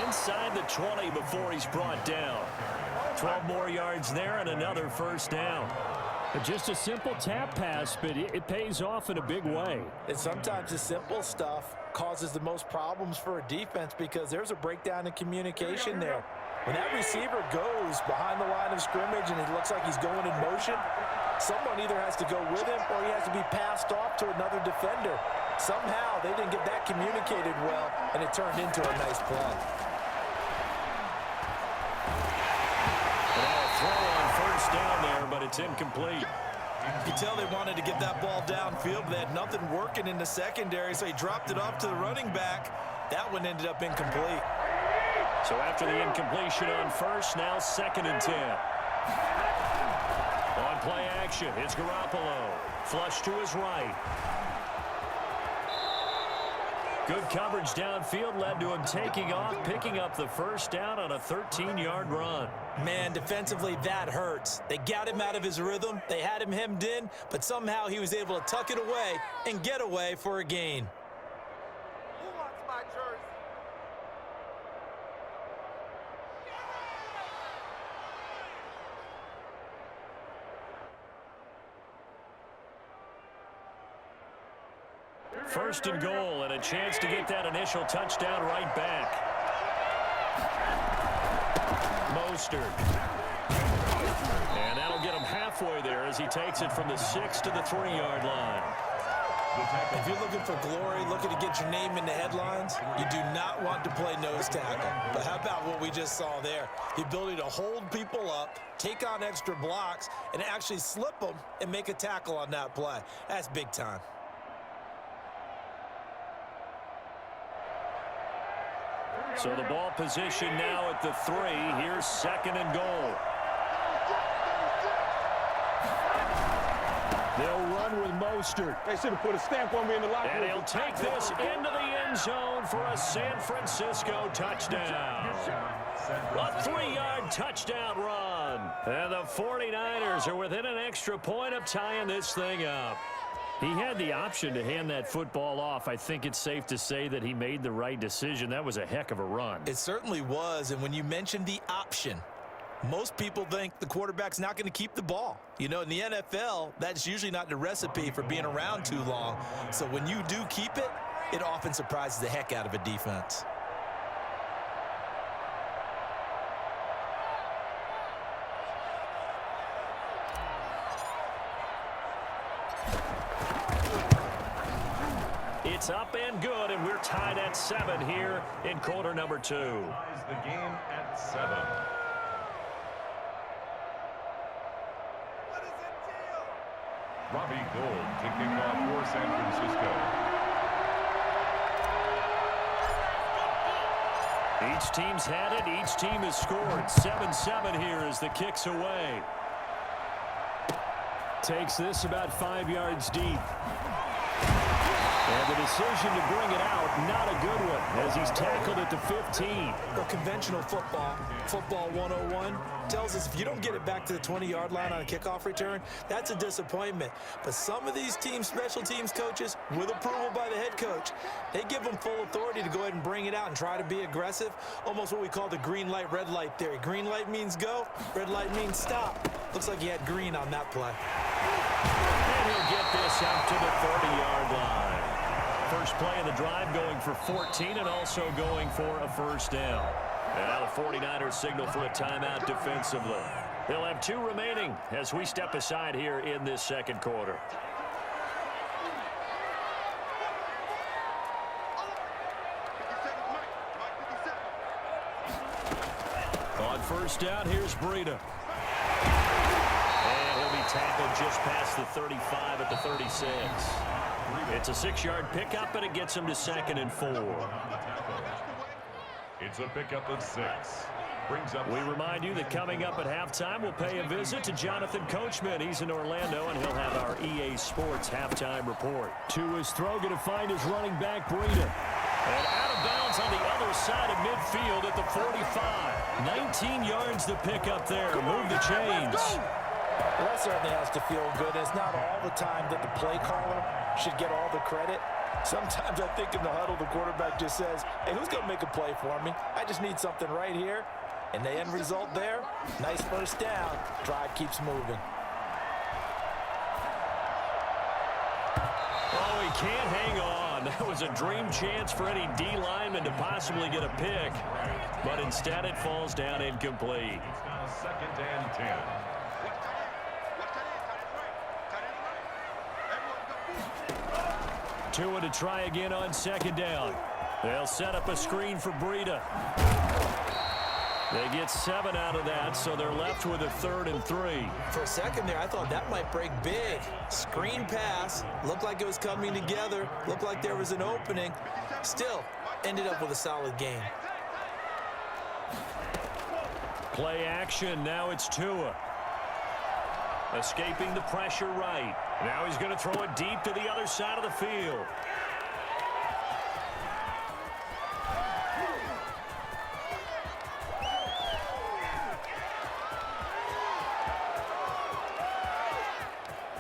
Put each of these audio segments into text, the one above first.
inside the 20 before he's brought down. 12 more yards there and another first down. Just a simple tap pass, but it pays off in a big way. And sometimes the simple stuff causes the most problems for a defense because there's a breakdown in communication there. When that receiver goes behind the line of scrimmage and it looks like he's going in motion, someone either has to go with him or he has to be passed off to another defender. Somehow they didn't get that communicated well, and it turned into a nice play. Throw on first down there, but it's incomplete. You can tell they wanted to get that ball downfield, but they had nothing working in the secondary, so he dropped it off to the running back. That one ended up incomplete. So after the incompletion on first, now 2nd and 10. On play action, it's Garoppolo. Flush to his right. Good coverage downfield led to him taking off, picking up the first down on a 13-yard run. Man, defensively, that hurts. They got him out of his rhythm. They had him hemmed in, but somehow he was able to tuck it away and get away for a gain. Who wants my jersey? First and goal, and a chance to get that initial touchdown right back. Mostert. And that'll get him halfway there as he takes it from the 6 to the 3-yard line. If you're looking for glory, looking to get your name in the headlines, you do not want to play nose tackle. But how about what we just saw there? The ability to hold people up, take on extra blocks, and actually slip them and make a tackle on that play. That's big time. So the ball position now at the 3. Here's 2nd and goal. They'll run with Mostert. They should have put a stamp on me in the locker room. And he'll take this into the end zone for a San Francisco touchdown. A 3-yard touchdown run. And the 49ers are within an extra point of tying this thing up. He had the option to hand that football off. I think it's safe to say that he made the right decision. That was a heck of a run. It certainly was, and when you mentioned the option, most people think the quarterback's not going to keep the ball. You know, in the NFL, that's usually not the recipe for being around too long. So when you do keep it, it often surprises the heck out of a defense. It's up and good, and we're tied at 7 here in quarter number 2. The game at 7. What is it, deal? Robbie Gould to kick off for San Francisco. Each team's had it. Each team has scored. 7-7 here as the kick's away. Takes this about 5 yards deep. And the decision to bring it out, not a good one, as he's tackled at the 15. Well, conventional football 101, tells us if you don't get it back to the 20-yard line on a kickoff return, that's a disappointment. But some of these teams, special teams coaches, with approval by the head coach, they give them full authority to go ahead and bring it out and try to be aggressive, almost what we call the green light, red light theory. Green light means go, red light means stop. Looks like he had green on that play. And he'll get this up to the 30-yard line. First play of the drive going for 14 and also going for a first down. And now the 49ers signal for a timeout defensively. They'll have 2 remaining as we step aside here in this second quarter. On first down, here's Breida. And he'll be tackled just past the 35 at the 36. It's a 6-yard pickup, and it gets him to 2nd and 4. It's a pickup of 6. Brings up. We remind you that coming up at halftime, we'll pay a visit to Jonathan Coachman. He's in Orlando, and he'll have our EA Sports halftime report. To his throw, going to find his running back, Breida. And out of bounds on the other side of midfield at the 45. 19 yards to pick up there. Move the chains. Well, that certainly has to feel good. It's not all the time that the play caller should get all the credit. Sometimes I think in the huddle, the quarterback just says, hey, who's going to make a play for me? I just need something right here. And the end result there, nice first down. Drive keeps moving. Oh, he can't hang on. That was a dream chance for any D lineman to possibly get a pick. But instead it falls down incomplete. It's now 2nd and 10. Tua to try again on 2nd down. They'll set up a screen for Breida. They get 7 out of that, so they're left with a 3rd and 3. For a second there, I thought that might break big. Screen pass. Looked like it was coming together. Looked like there was an opening. Still, ended up with a solid game. Play action. Now it's Tua. Escaping the pressure right. Now he's going to throw it deep to the other side of the field.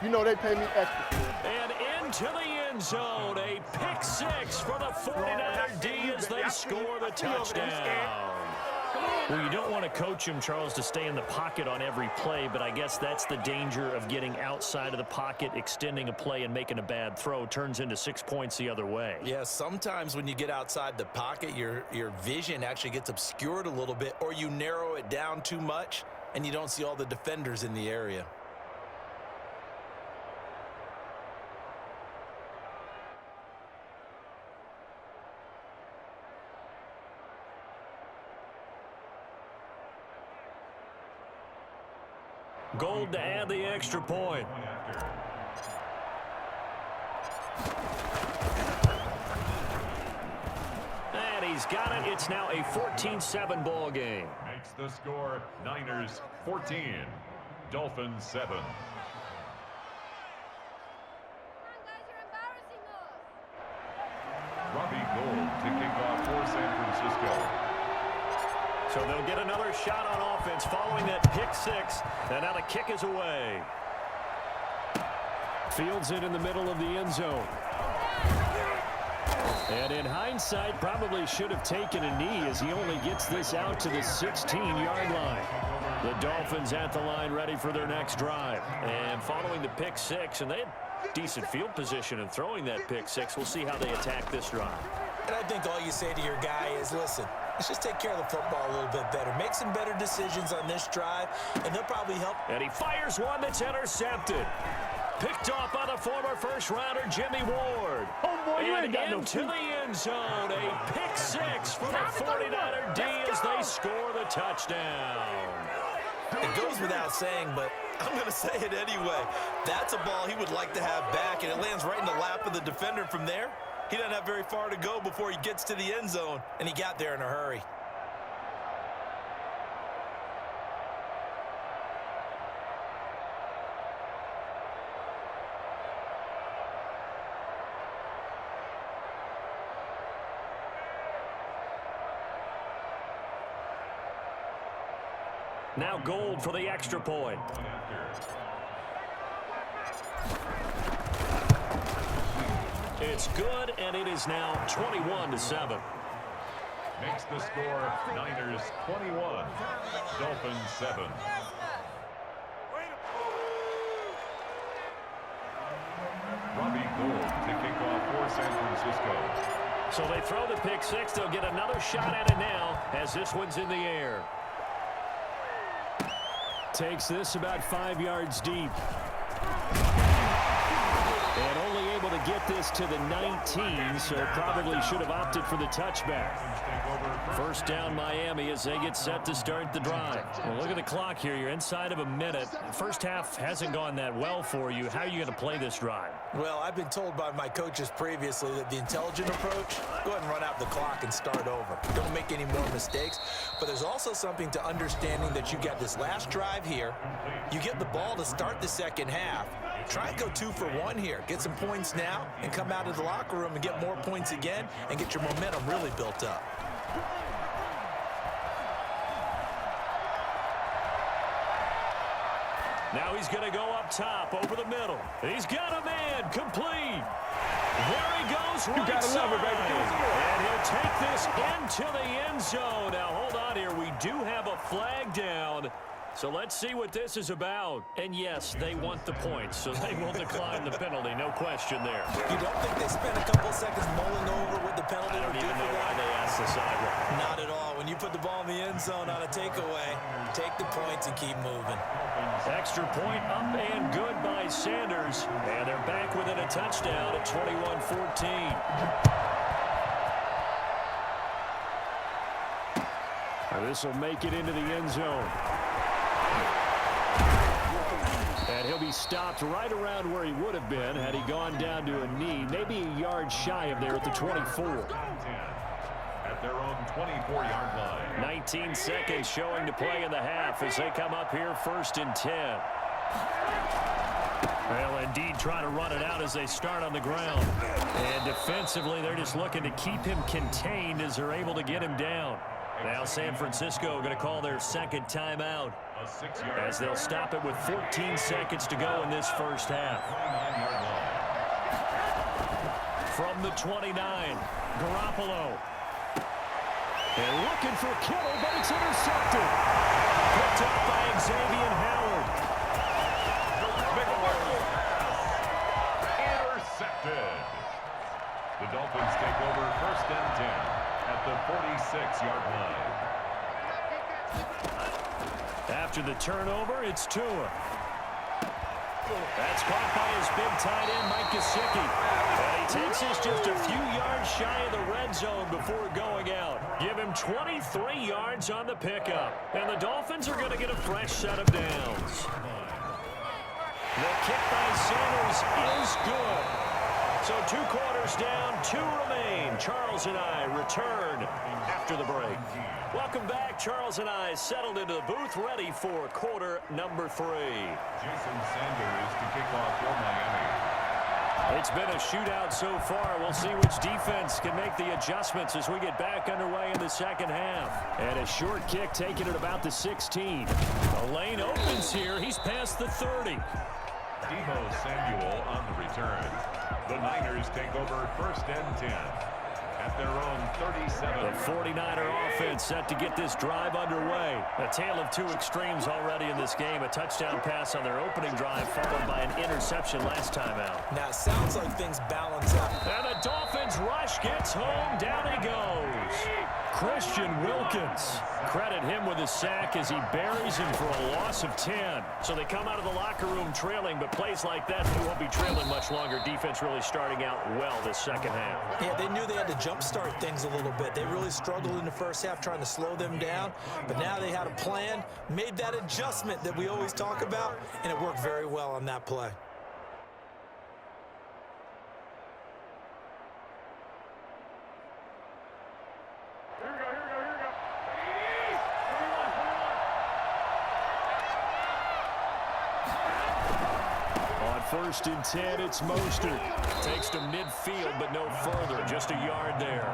You know they pay me extra. And into the end zone. A pick 6 for the 49er D as they score the touchdown. Well, you don't want to coach him, Charles, to stay in the pocket on every play, but I guess that's the danger of getting outside of the pocket, extending a play, and making a bad throw. Turns into 6 points the other way. Yeah, sometimes when you get outside the pocket, your vision actually gets obscured a little bit, or you narrow it down too much, and you don't see all the defenders in the area. Gold to add the extra point. And he's got it. It's now a 14-7 ball game. Makes the score Niners 14, Dolphins 7. Robbie Gould to kick off for San Francisco. So they'll get another shot on offense following that pick 6. And now the kick is away. Fields it in the middle of the end zone. And in hindsight, probably should have taken a knee as he only gets this out to the 16-yard line. The Dolphins at the line ready for their next drive. And following the pick 6, and they had decent field position in throwing that pick 6. We'll see how they attack this drive. And I think all you say to your guy is, listen, let's just take care of the football a little bit better. Make some better decisions on this drive, and they'll probably help. And he fires one that's intercepted. Picked off by the former first-rounder Jimmy Ward. Oh, boy, you and ain't got no into the end zone. A pick 6 for the 49er D as they score the touchdown. It goes without saying, but I'm going to say it anyway. That's a ball he would like to have back, and it lands right in the lap of the defender. From there, he doesn't have very far to go before he gets to the end zone, and he got there in a hurry. Now Gould for the extra point. It's good, and it is now 21-7. Makes the score Niners 21, Dolphins 7. Robbie Gould to kick off for San Francisco. So they throw the pick 6. They'll get another shot at it now as this one's in the air. Takes this about 5 yards deep. And only able to get this to the 19, so probably should have opted for the touchback. First down Miami as they get set to start the drive. Well, look at the clock here. You're inside of a minute. First half hasn't gone that well for you. How are you going to play this drive? Well, I've been told by my coaches previously that the intelligent approach, go ahead and run out the clock and start over. Don't make any more mistakes. But there's also something to understanding that you got this last drive here. You get the ball to start the second half. Try and go 2 for 1 here. Get some points now and come out of the locker room and get more points again and get your momentum really built up. Now he's going to go up top over the middle. He's got a man complete. There he goes, right side. And he'll take this into the end zone. Now, hold on here. We do have a flag down. So let's see what this is about. And yes, they want the points, so they will decline the penalty. No question there. You don't think they spent a couple seconds mulling over what the penalty I don't would do even for know why that? they asked the sideline. Not at all. When you put the ball in the end zone on a takeaway, take the points and keep moving. Extra point up and good by Sanders. And they're back within a touchdown at 21-14. This will make it into the end zone. And he'll be stopped right around where he would have been had he gone down to a knee, maybe a yard shy of there at the 24. At their own 24-yard line. 19 seconds showing to play in the half as they come up here 1st and 10. Well, indeed, trying to run it out as they start on the ground. And defensively, they're just looking to keep him contained as they're able to get him down. Now San Francisco going to call their second timeout as they'll stop it with 14 seconds to go in this first half. From the 29, Garoppolo. And looking for Kittle, but it's intercepted. Picked up by Xavier Howard. Intercepted. The Dolphins take over 1st and 10 at the 46-yard line. After the turnover, it's Tua. That's caught by his big tight end, Mike Gesicki. And he takes this just a few yards shy of the red zone before going out. Give him 23 yards on the pickup. And the Dolphins are going to get a fresh set of downs. The kick by Sanders is good. So 2 quarters down, 2 remain. Charles and I return after the break. Welcome back. Charles and I settled into the booth, ready for quarter number 3. Jason Sanders to kick off for Miami. It's been a shootout so far. We'll see which defense can make the adjustments as we get back underway in the second half. And a short kick taken at about the 16. The lane opens here. He's past the 30. Deebo Samuel on the return. The Niners take over 1st and 10 at their own 37. The 49er offense set to get this drive underway. A tale of 2 extremes already in this game. A touchdown pass on their opening drive followed by an interception last time out. Now, it sounds like things balance out. And the Dolphins rush gets home. Down he goes. Christian Wilkins. Credit him with a sack as he buries him for a loss of 10. So they come out of the locker room trailing, but plays like that, they won't be trailing much longer. Defense really starting out well this second half. Yeah, they knew they had to jumpstart things a little bit. They really struggled in the first half trying to slow them down, but now they had a plan, made that adjustment that we always talk about, and it worked very well on that play. First and 10, it's Mostert. Takes to midfield, but no further. Just a yard there.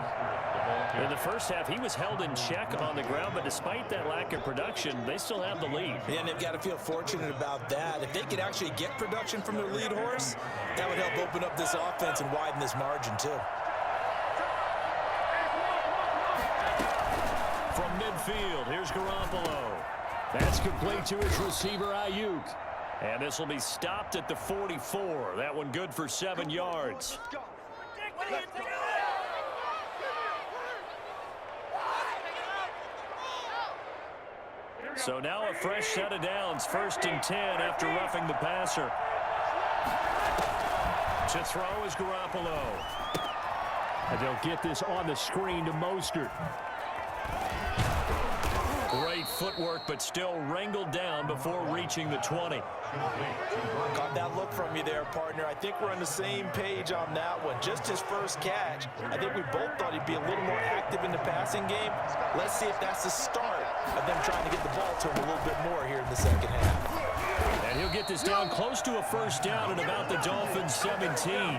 In the first half, he was held in check on the ground, but despite that lack of production, they still have the lead. Yeah, and they've got to feel fortunate about that. If they could actually get production from their lead horse, that would help open up this offense and widen this margin, too. From midfield, here's Garoppolo. That's complete to his receiver, Ayuk. And this will be stopped at the 44. That one good for 7 yards. So now a fresh set of downs. 1st and 10 after roughing the passer. To throw is Garoppolo. And they'll get this on the screen to Mostert. Great footwork, but still wrangled down before reaching the 20. Got that look from you there, partner. I think we're on the same page on that one. Just his first catch. I think we both thought he'd be a little more active in the passing game. Let's see if that's the start of them trying to get the ball to him a little bit more here in the second half. And he'll get this down close to a first down at about the Dolphins' 17.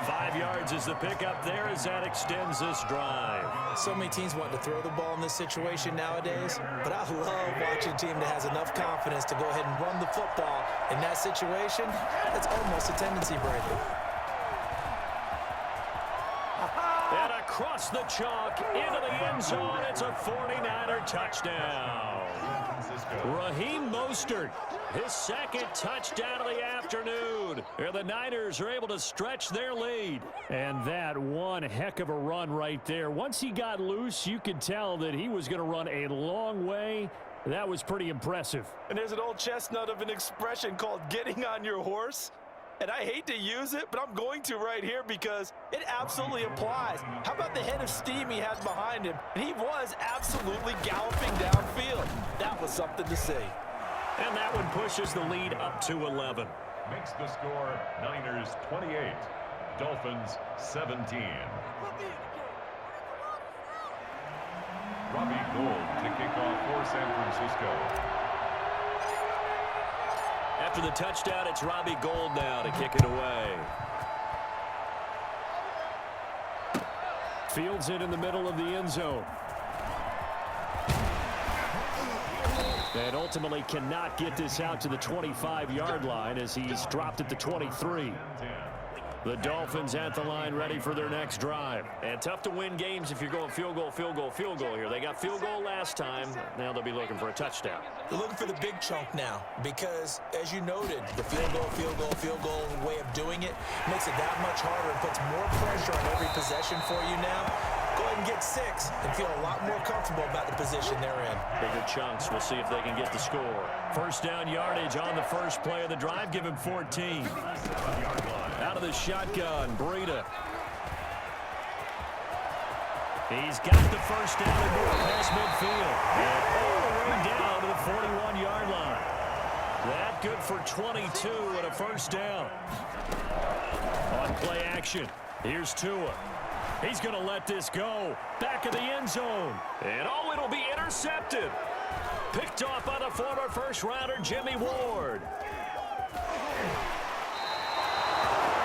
5 yards is the pickup there as that extends this drive. So many teams want to throw the ball in this situation nowadays, but I love watching a team that has enough confidence to go ahead and run the football in that situation. That's almost a tendency breaker. across the chalk into the end zone. It's a 49er touchdown. Raheem Mostert, his second touchdown of the afternoon. And the Niners are able to stretch their lead. And that one heck of a run right there. Once he got loose, you could tell that he was going to run a long way. That was pretty impressive. And there's an old chestnut of an expression called getting on your horse. And I hate to use it, but I'm going to right here because it absolutely applies. How about the head of steam he has behind him? And he was absolutely galloping downfield. That was something to see. And that one pushes the lead up to 11. Makes the score Niners 28, Dolphins 17. Robbie Gould to kick off for San Francisco. After the touchdown, it's Robbie Gould now to kick it away. Fields it in the middle of the end zone. And ultimately cannot get this out to the 25-yard line as he's dropped at the 23. The Dolphins at the line ready for their next drive. And tough to win games if you're going field goal, field goal, field goal here. They got field goal last time. Now they'll be looking for a touchdown. They're looking for the big chunk now because, as you noted, the field goal way of doing it makes it that much harder and puts more pressure on every possession for you now. Go ahead and get 6 and feel a lot more comfortable about the position they're in. Bigger chunks. We'll see if they can get the score. First down yardage on the first play of the drive. Give him 14. Out of the shotgun, Breida. He's got the first down and more past midfield. And all the way down to the 41-yard line. That good for 22 and a first down. On play action, here's Tua. He's going to let this go. Back of the end zone. And oh, it'll be intercepted. Picked off by the former first-rounder, Jimmy Ward.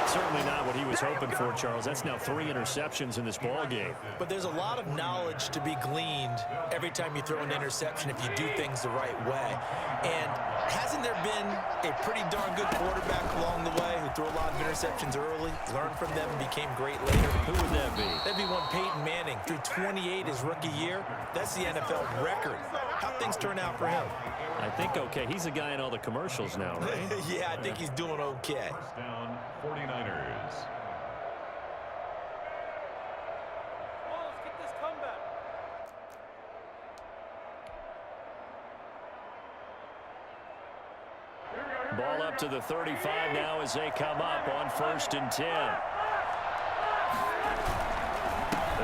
Certainly not what he was hoping for, Charles. That's now 3 interceptions in this ball game. But there's a lot of knowledge to be gleaned every time you throw an interception if you do things the right way. And hasn't there been a pretty darn good quarterback along the way who threw a lot of interceptions early, learned from them, and became great later? Who would that be? That'd be one Peyton Manning. Threw 28 his rookie year. That's the NFL record. How'd things turn out for him? I think okay. He's the guy in all the commercials now, right? Yeah, I think he's doing okay. First down, 49ers. Let's get this comeback. Ball up to the 35 now as they come up on 1st and 10.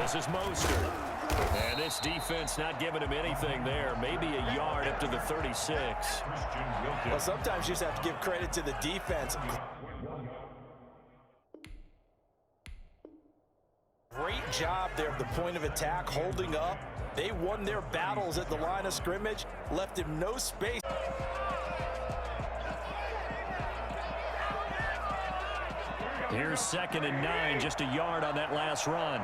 This is Mostert. And this defense not giving him anything there. Maybe a yard up to the 36. Well, sometimes you just have to give credit to the defense. Great job there at the point of attack, holding up. They won their battles at the line of scrimmage, left him no space. Here's 2nd and 9, just a yard on that last run.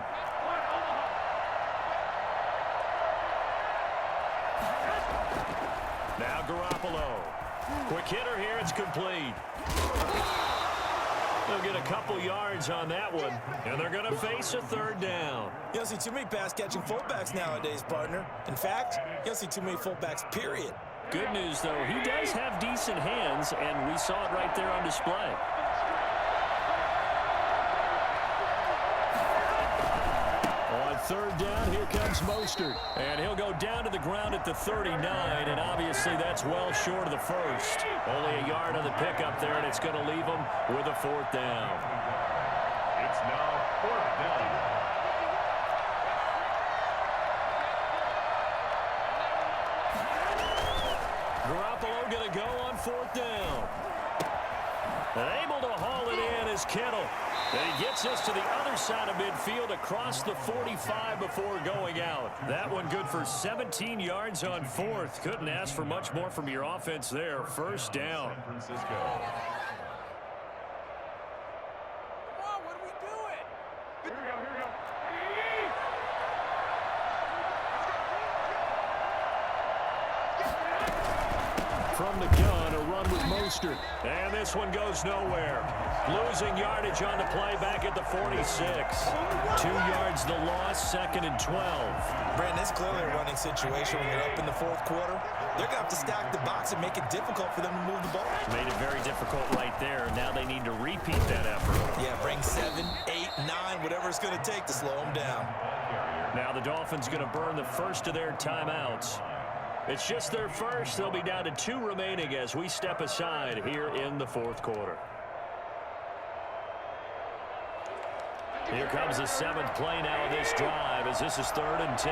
Now Garoppolo. Quick hitter here, it's complete. They'll get a couple yards on that one, and they're going to face a 3rd down. You don't see too many pass-catching fullbacks nowadays, partner. In fact, you don't see too many fullbacks, period. Good news, though, he does have decent hands, and we saw it right there on display. On 3rd down, here comes Mostert. And he'll go down to the ground at the 39, and obviously that's well short of the first. Only a yard on the pickup there, and it's going to leave him with a 4th down. It's now 4th down. Garoppolo going to go on 4th down. And able to haul it in is Kittle. And he gets us to the other side of midfield across the 45 before going out. That one good for 17 yards on 4th. Couldn't ask for much more from your offense there. 1st down. San Francisco. Come on, what are we doing? Here we go. from the gun, a run with Mostert. And this one goes nowhere. Losing yardage on the play back at the 46. 2 yards the loss, 2nd and 12. Brandon, it's clearly a running situation when you're up in the 4th quarter. They're going to have to stack the box and make it difficult for them to move the ball. Made it very difficult right there. Now they need to repeat that effort. Yeah, bring 7, 8, 9, whatever it's going to take to slow them down. Now the Dolphins going to burn the first of their timeouts. It's just their first. They'll be down to 2 remaining as we step aside here in the 4th quarter. Here comes the 7th play now of this drive as this is 3rd and 10.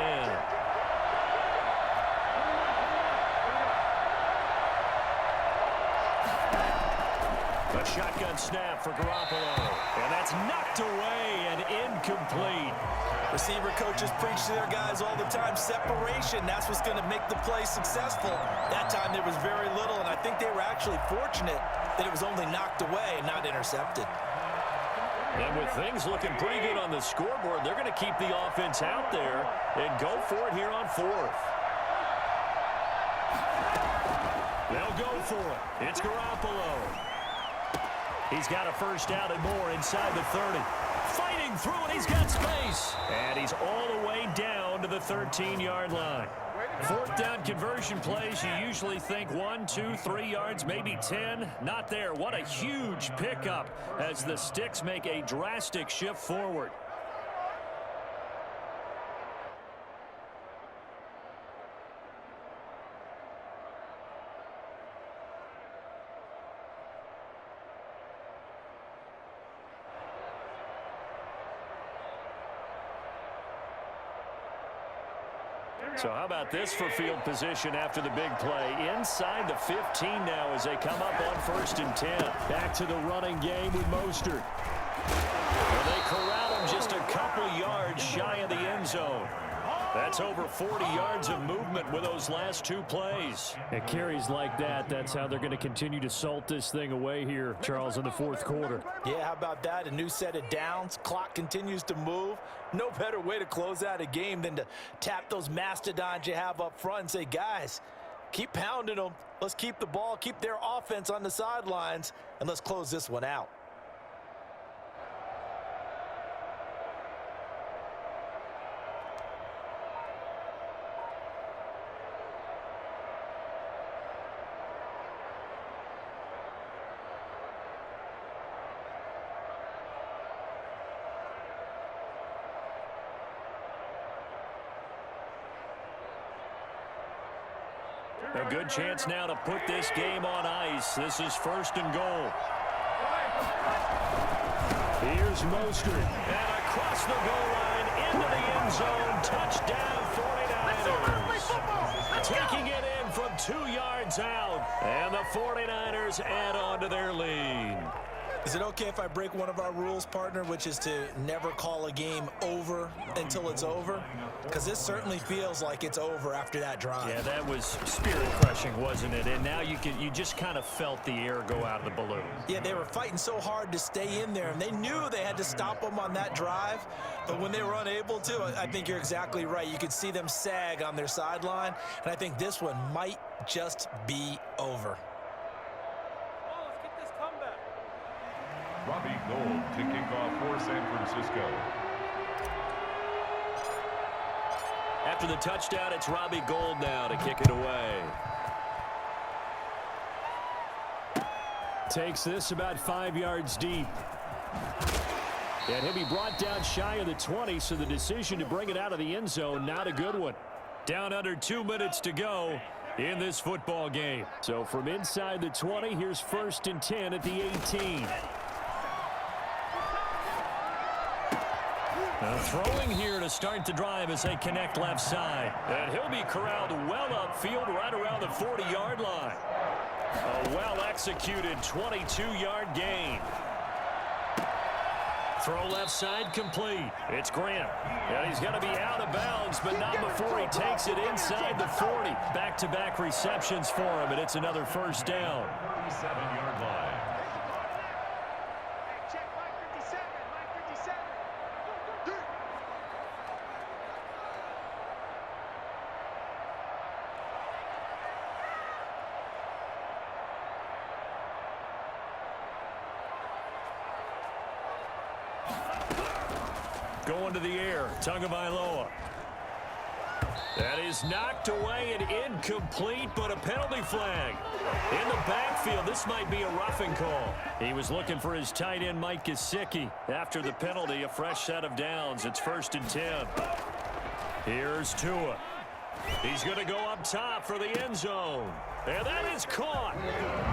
A shotgun snap for Garoppolo. And that's knocked away and incomplete. Receiver coaches preach to their guys all the time. Separation, that's what's going to make the play successful. That time there was very little, and I think they were actually fortunate that it was only knocked away and not intercepted. And with things looking pretty good on the scoreboard, they're going to keep the offense out there and go for it here on 4th. They'll go for it. It's Garoppolo. He's got a first down and more inside the 30. Fighting through it, he's got space. And he's all the way down to the 13-yard line. 4th down conversion plays, you usually think 1, 2, 3 yards, maybe 10. Not there. What a huge pickup as the Sticks make a drastic shift forward. So how about this for field position after the big play? Inside the 15 now as they come up on 1st and 10. Back to the running game with Mostert. Well, they corral him just a couple yards shy of the end zone. That's over 40 yards of movement with those last 2 plays. It carries like that. That's how they're going to continue to salt this thing away here, Charles, in the 4th quarter. Yeah, how about that? A new set of downs. Clock continues to move. No better way to close out a game than to tap those mastodons you have up front and say, guys, keep pounding them. Let's keep the ball, keep their offense on the sidelines, and let's close this one out. A good chance now to put this game on ice. This is 1st and goal. Here's Mostert. And across the goal line into the end zone. Touchdown 49ers. Taking it in from 2 yards out. And the 49ers add on to their lead. Is it okay if I break one of our rules, partner, which is to never call a game over until it's over? Because this certainly feels like it's over after that drive. Yeah, that was spirit-crushing, wasn't it? And now you just kind of felt the air go out of the balloon. Yeah, they were fighting so hard to stay in there, and they knew they had to stop them on that drive. But when they were unable to, I think you're exactly right. You could see them sag on their sideline, and I think this one might just be over. Robbie Gould to kick off for San Francisco. After the touchdown, it's Robbie Gould now to kick it away. Takes this about 5 yards deep. And he'll be brought down shy of the 20, so the decision to bring it out of the end zone, not a good one. Down under 2 minutes to go in this football game. So from inside the 20, here's 1st and 10 at the 18. Throwing here to start the drive as they connect left side. And he'll be corralled well upfield right around the 40-yard line. A well-executed 22-yard gain. Throw left side complete. It's Grant. And he's going to be out of bounds, but not before he takes it inside the 40. Back-to-back receptions for him, and it's another 1st down. 37-yard line. Going to the air, Tagovailoa. That is knocked away and incomplete, but a penalty flag. In the backfield, this might be a roughing call. He was looking for his tight end, Mike Gesicki. After the penalty, a fresh set of downs. It's 1st and 10. Here's Tua. He's going to go up top for the end zone. And that is caught.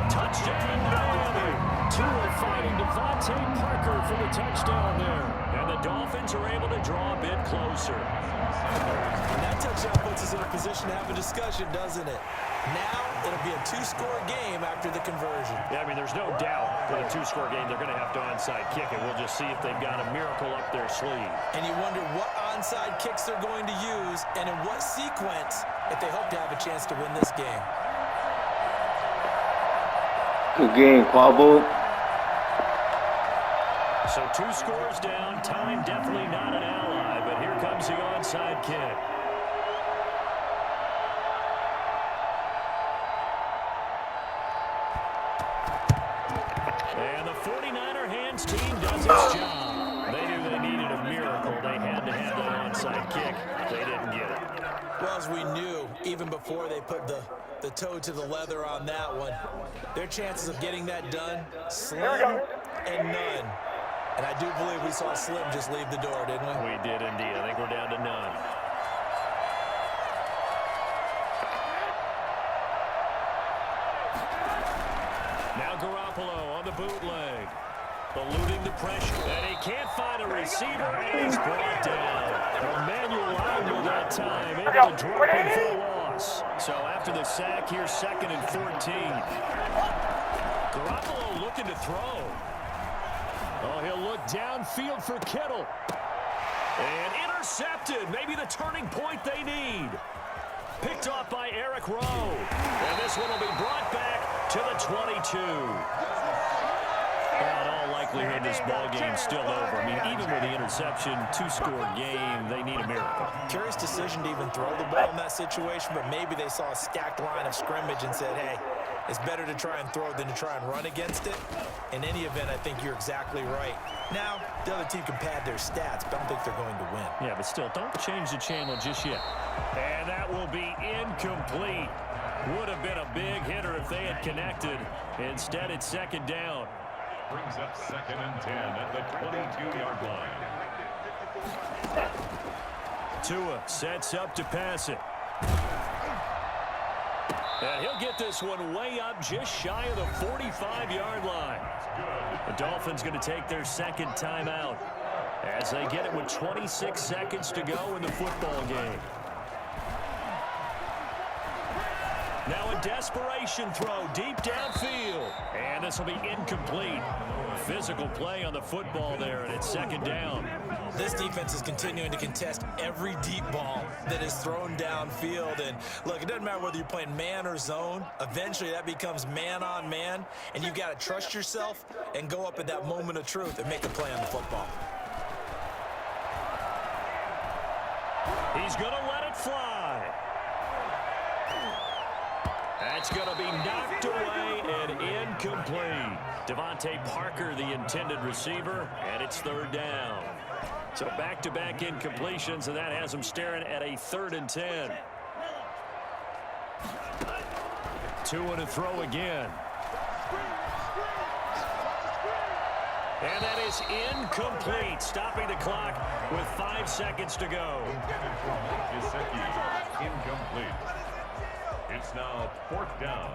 Touchdown, Miami. Tua fighting Devontae Parker for the touchdown there. And the Dolphins are able to draw a bit closer. And that touchdown puts us in a position to have a discussion, doesn't it? Now it'll be a 2-score game after the conversion. Yeah, I mean, there's no doubt with a 2-score game they're going to have to onside kick it. We'll just see if they've got a miracle up their sleeve. And you wonder what onside kicks they're going to use and in what sequence if they hope to have a chance to win this game. Good game, Quabo. So 2 scores down. Time definitely not an ally, but here comes the onside kick. And the 49er hands team does its job. They knew they needed a miracle. They had to have that onside kick. They didn't get it. Well, as we knew, even before they put the toe to the leather on that one, their chances of getting that done, slim and none. And I do believe we saw Slim just leave the door, didn't we? We did indeed. I think we're down to none. Now Garoppolo on the bootleg. Eluding the pressure. And he can't find a receiver. And he's brought down. Emmanuel Agnew that time. Able to drop him for a loss. So after the sack here, 2nd and 14. Garoppolo looking to throw. Oh, he'll look downfield for Kittle. And intercepted. Maybe the turning point they need. Picked off by Eric Rowe. And this one will be brought back to the 22. Well, in all likelihood, this ball game's still over. I mean, even with the interception, 2-score game, they need a miracle. Curious decision to even throw the ball in that situation, but maybe they saw a stacked line of scrimmage and said, hey, it's better to try and throw than to try and run against it. In any event, I think you're exactly right. Now, the other team can pad their stats, but I don't think they're going to win. Yeah, but still, don't change the channel just yet. And that will be incomplete. Would have been a big hitter if they had connected. Instead, it's 2nd down. Brings up 2nd and 10 at the 22-yard line. Tua sets up to pass it. And he'll get this one way up just shy of the 45-yard line. The Dolphins going to take their 2nd timeout as they get it with 26 seconds to go in the football game. Now a desperation throw deep downfield. And this will be incomplete. Physical play on the football there, and it's 2nd down. This defense is continuing to contest every deep ball that is thrown downfield. And look, it doesn't matter whether you're playing man or zone. Eventually that becomes man on man, and you've got to trust yourself and go up at that moment of truth and make a play on the football. He's going to let it fly. That's going to be knocked away and incomplete. Devontae Parker, the intended receiver, and it's 3rd down. So back-to-back incompletions, and that has them staring at a 3rd and 10. Tua to throw again. And that is incomplete, stopping the clock with 5 seconds to go. Incomplete. It's now 4th down.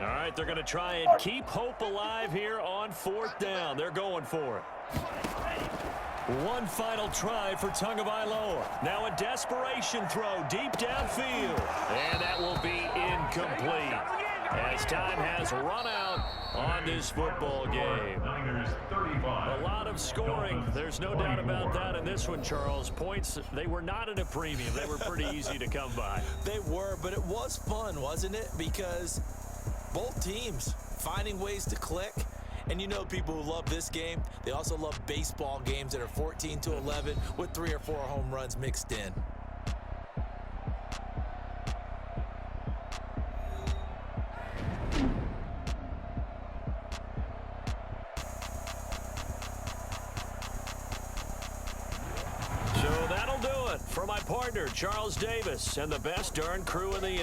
All right, they're going to try and keep hope alive here on 4th down. They're going for it. One final try for Tagovailoa. Now a desperation throw deep downfield. And that will be incomplete as time has run out on this football game. Niners 35. A lot of scoring. There's no doubt about that in this one, Charles. Points, they were not at a premium. They were pretty easy to come by. They were, but it was fun, wasn't it? Because both teams finding ways to click. And you know people who love this game, they also love baseball games that are 14-11 with 3 or 4 home runs mixed in. partner, Charles Davis, and the best darn crew in the